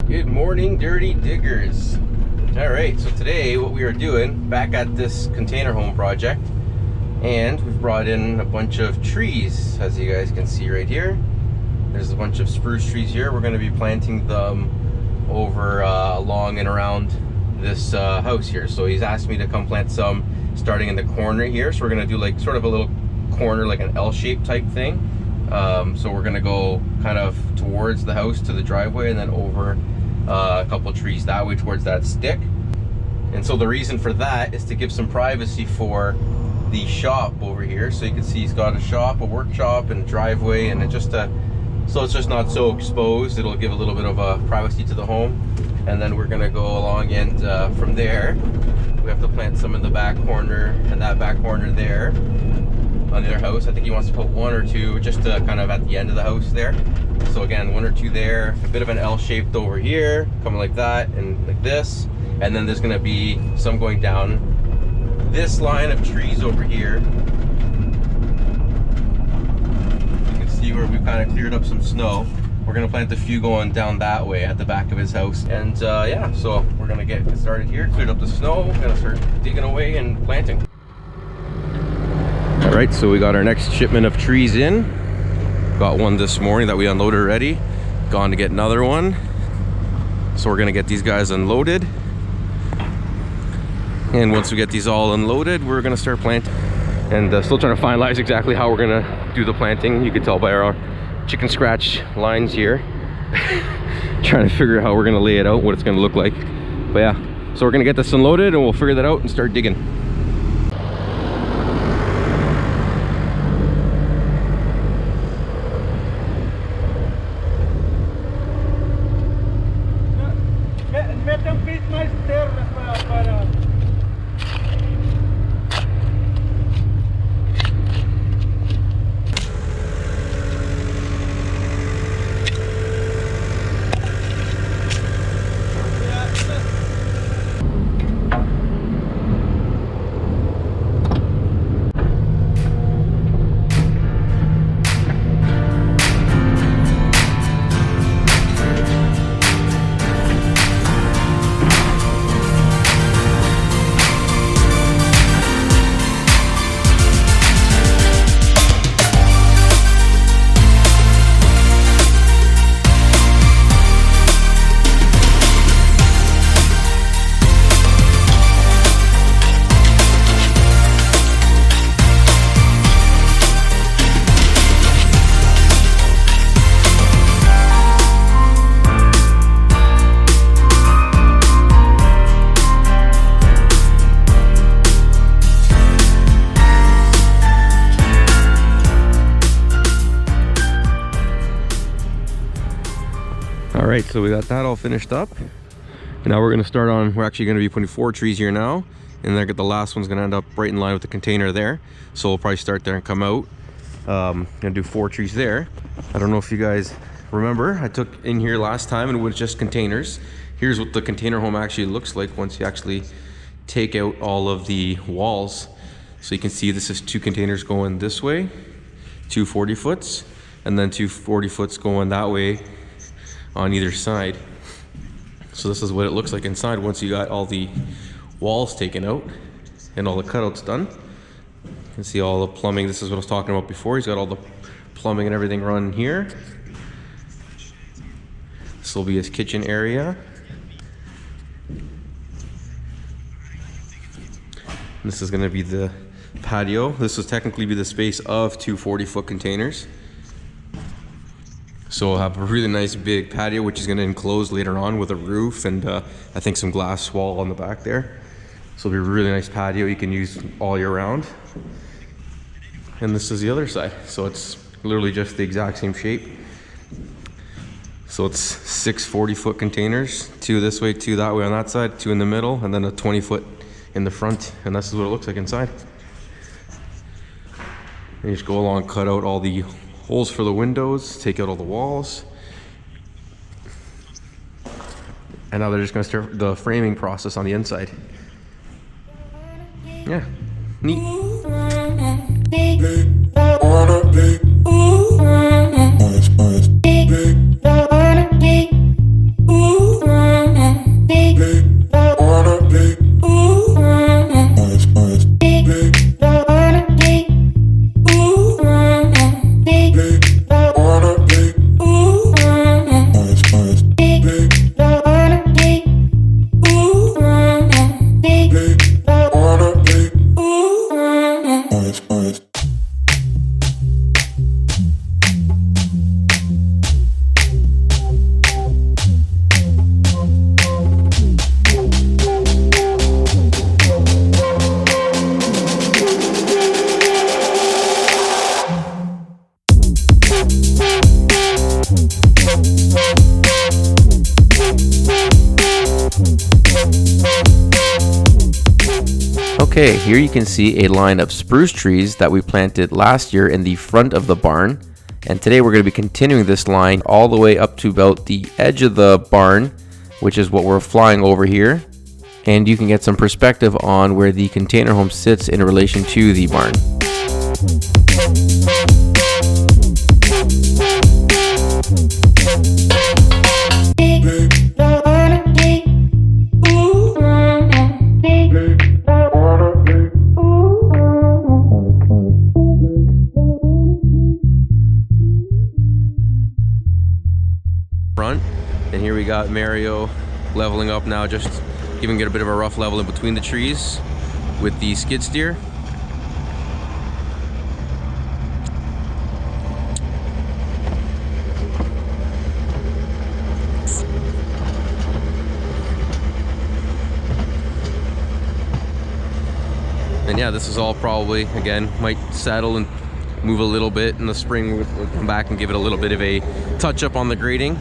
Good morning, dirty diggers. All right, so today what we are doing back at this container home project, and we've brought in a bunch of trees, as you guys can see right here. There's a bunch of spruce trees here. We're going to be planting them over along and around this house here. So he's asked me to come plant some starting in the corner here. So we're going to do like sort of a little corner, like an L-shaped type thing. So we're going to go kind of towards the house to the driveway, and then over a couple trees that way towards that stick. And so the reason for that is to give some privacy for the shop over here. So you can see he's got a shop, a workshop, and a driveway, and it just so it's just not so exposed. It'll give a little bit of privacy to the home. And then we're gonna go along, and from there we have to plant some in the back corner and that back corner there on their house. I think he wants to put one or two just kind of at the end of the house there. So again, one or two there, a bit of an L-shaped over here, coming like that and like this. And then there's gonna be some going down this line of trees over here. You can see where we've kind of cleared up some snow. We're gonna plant a few going down that way at the back of his house. And yeah, so we're gonna get started here, cleared up the snow, we're gonna start digging away and planting. All right, so we got our next shipment of trees in. Got one this morning that we unloaded already. Gone to get another one. So we're gonna get these guys unloaded. And once we get these all unloaded, we're gonna start planting. And still trying to finalize exactly how we're gonna do the planting. You can tell by our chicken scratch lines here. Trying to figure out how we're gonna lay it out, what it's gonna look like. But yeah, so we're gonna get this unloaded and we'll figure that out and start digging. Alright, so we got that all finished up. And now we're going to start on, we're actually going to be putting 4 trees here now. And then the last one's going to end up right in line with the container there. So we'll probably start there and come out. Gonna do 4 trees there. I don't know if you guys remember, I took in here last time and it was just containers. Here's what the container home actually looks like once you actually take out all of the walls. So you can see this is 2 containers going this way, 2 40-foots, and then 2 40-foots going that way on either side. So this is what it looks like inside once you got all the walls taken out and all the cutouts done. You can see all the plumbing. This is what I was talking about before. He's got all the plumbing and everything run here. This will be his kitchen area. This is going to be the patio. This will technically be the space of 2 40-foot containers. So we'll have a really nice big patio, which is going to enclose later on with a roof and I think some glass wall on the back there. So it'll be a really nice patio you can use all year round. And this is the other side. So it's literally just the exact same shape. So it's 6 40-foot containers, 2 this way, 2 that way on that side, 2 in the middle, and then a 20-foot in the front. And this is what it looks like inside. And you just go along, cut out all the holes for the windows, take out all the walls. And now they're just gonna start the framing process on the inside. Yeah, neat. Okay, here you can see a line of spruce trees that we planted last year in the front of the barn. And today we're going to be continuing this line all the way up to about the edge of the barn, which is what we're flying over here. And you can get some perspective on where the container home sits in relation to the barn. Front, and here we got Mario leveling up now, just giving it a bit of a rough level in between the trees with the skid steer. And yeah, this is all probably, again, might settle and move a little bit in the spring. We'll come back and give it a little bit of a touch up on the grading.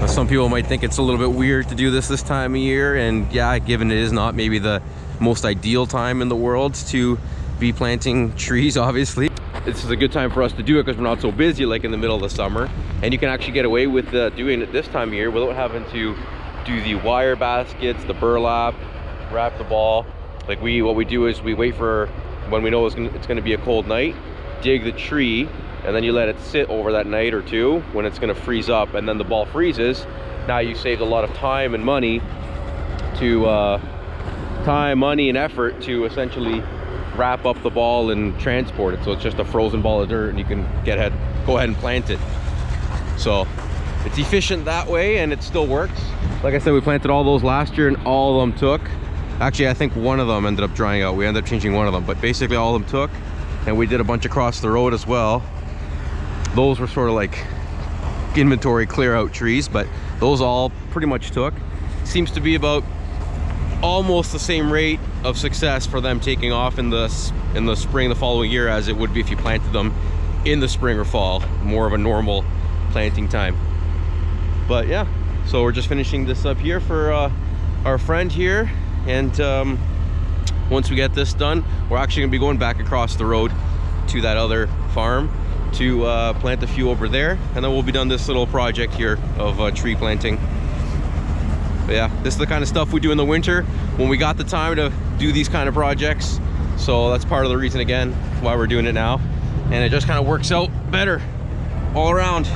Some people might think it's a little bit weird to do this time of year, and yeah, given it is not maybe the most ideal time in the world to be planting trees, obviously. This is a good time for us to do it because we're not so busy like in the middle of the summer, and you can actually get away with doing it this time of year without having to do the wire baskets, the burlap, wrap the ball. Like what we do is we wait for when we know it's gonna be a cold night, dig the tree, and then you let it sit over that night or two when it's going to freeze up, and then the ball freezes. Now you saved a lot of time and money and effort to essentially wrap up the ball and transport it. So it's just a frozen ball of dirt, and you can go ahead and plant it. So it's efficient that way, and it still works. Like I said, we planted all those last year, and all of them took. Actually, I think one of them ended up drying out. We ended up changing one of them, but basically all of them took. And we did a bunch across the road as well. Those were sort of like inventory clear out trees, but those all pretty much took. Seems to be about almost the same rate of success for them taking off in the spring the following year as it would be if you planted them in the spring or fall, more of a normal planting time. But yeah, so we're just finishing this up here for our friend here, and once we get this done, we're actually gonna be going back across the road to that other farm to plant a few over there, and then we'll be done this little project here of tree planting. But yeah, this is the kind of stuff we do in the winter when we got the time to do these kind of projects. So that's part of the reason, again, why we're doing it now, and it just kind of works out better all around.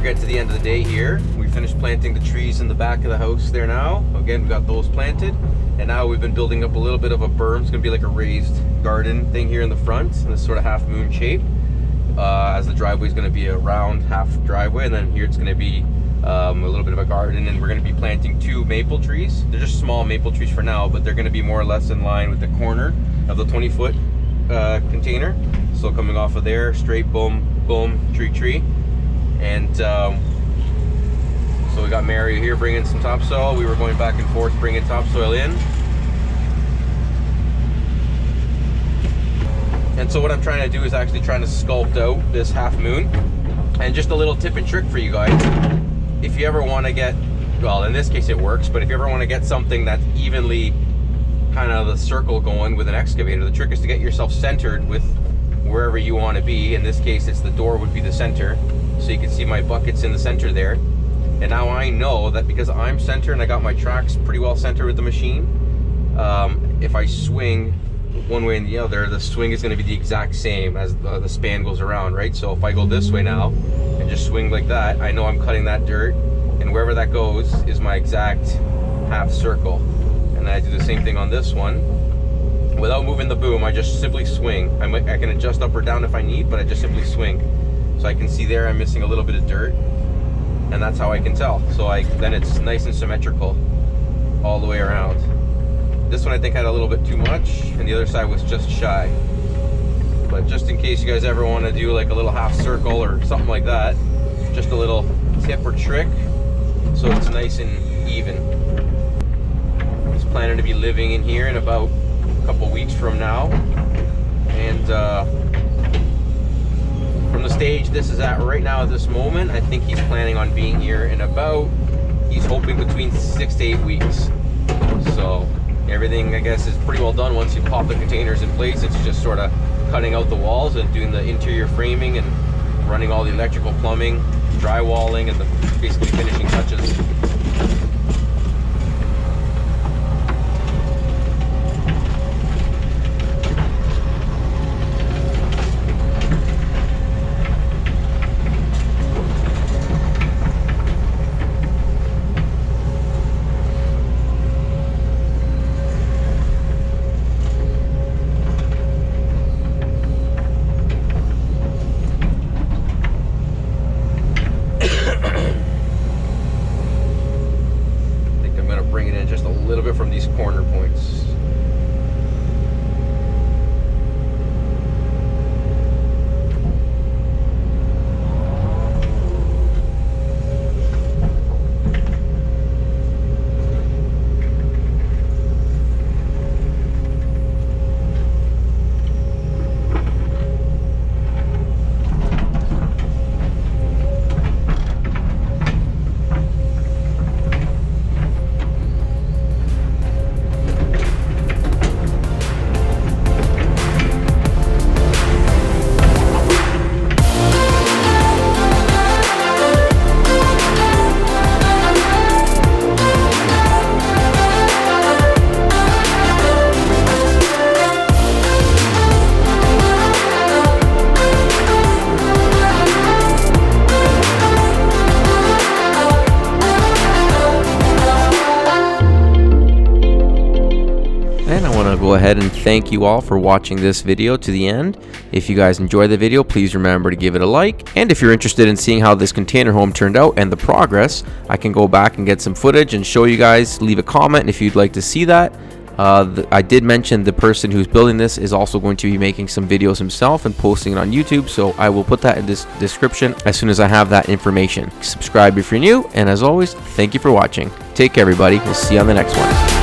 To the end of the day here, we finished planting the trees in the back of the house there now. Again, we got those planted, and now we've been building up a little bit of a berm. It's gonna be like a raised garden thing here in the front, in this sort of half moon shape, as the driveway is going to be a round half driveway, and then here it's going to be a little bit of a garden, and we're going to be planting 2 maple trees. They're just small maple trees for now, but they're going to be more or less in line with the corner of the 20-foot container. So coming off of there, straight boom, boom, tree. And so we got Mario here bringing some topsoil. We were going back and forth bringing topsoil in. And so what I'm trying to do is actually trying to sculpt out this half moon. And just a little tip and trick for you guys. If you ever want to get, well, in this case it works, but if you ever want to get something that's evenly kind of the circle going with an excavator, the trick is to get yourself centered with wherever you want to be. In this case, it's the door would be the center. So you can see my buckets in the center there. And now I know that because I'm centered and I got my tracks pretty well centered with the machine, if I swing one way and the other, the swing is going to be the exact same as the span goes around, right? So if I go this way now and just swing like that, I know I'm cutting that dirt, and wherever that goes is my exact half circle. And then I do the same thing on this one. Without moving the boom, I just simply swing. I can adjust up or down if I need, but I just simply swing. So I can see there I'm missing a little bit of dirt, and that's how I can tell. So then it's nice and symmetrical all the way around. This one I think had a little bit too much, and the other side was just shy. But just in case you guys ever want to do like a little half circle or something like that, just a little tip or trick so it's nice and even. He's planning to be living in here in about a couple weeks from now, and from the stage this is at right now at this moment, I think he's planning on being here in about, he's hoping between 6 to 8 weeks. So everything I guess is pretty well done. Once you pop the containers in place, it's just sort of cutting out the walls and doing the interior framing and running all the electrical, plumbing, drywalling, and the basically finishing touches. From these corner points. Go ahead and thank you all for watching this video to the end. If you guys enjoyed the video, please remember to give it a like, and if you're interested in seeing how this container home turned out and the progress, I can go back and get some footage and show you guys. Leave a comment if you'd like to see that. I did mention the person who's building this is also going to be making some videos himself and posting it on YouTube, so I will put that in this description as soon as I have that information. Subscribe if you're new, and as always, thank you for watching. Take care everybody, we'll see you on the next one.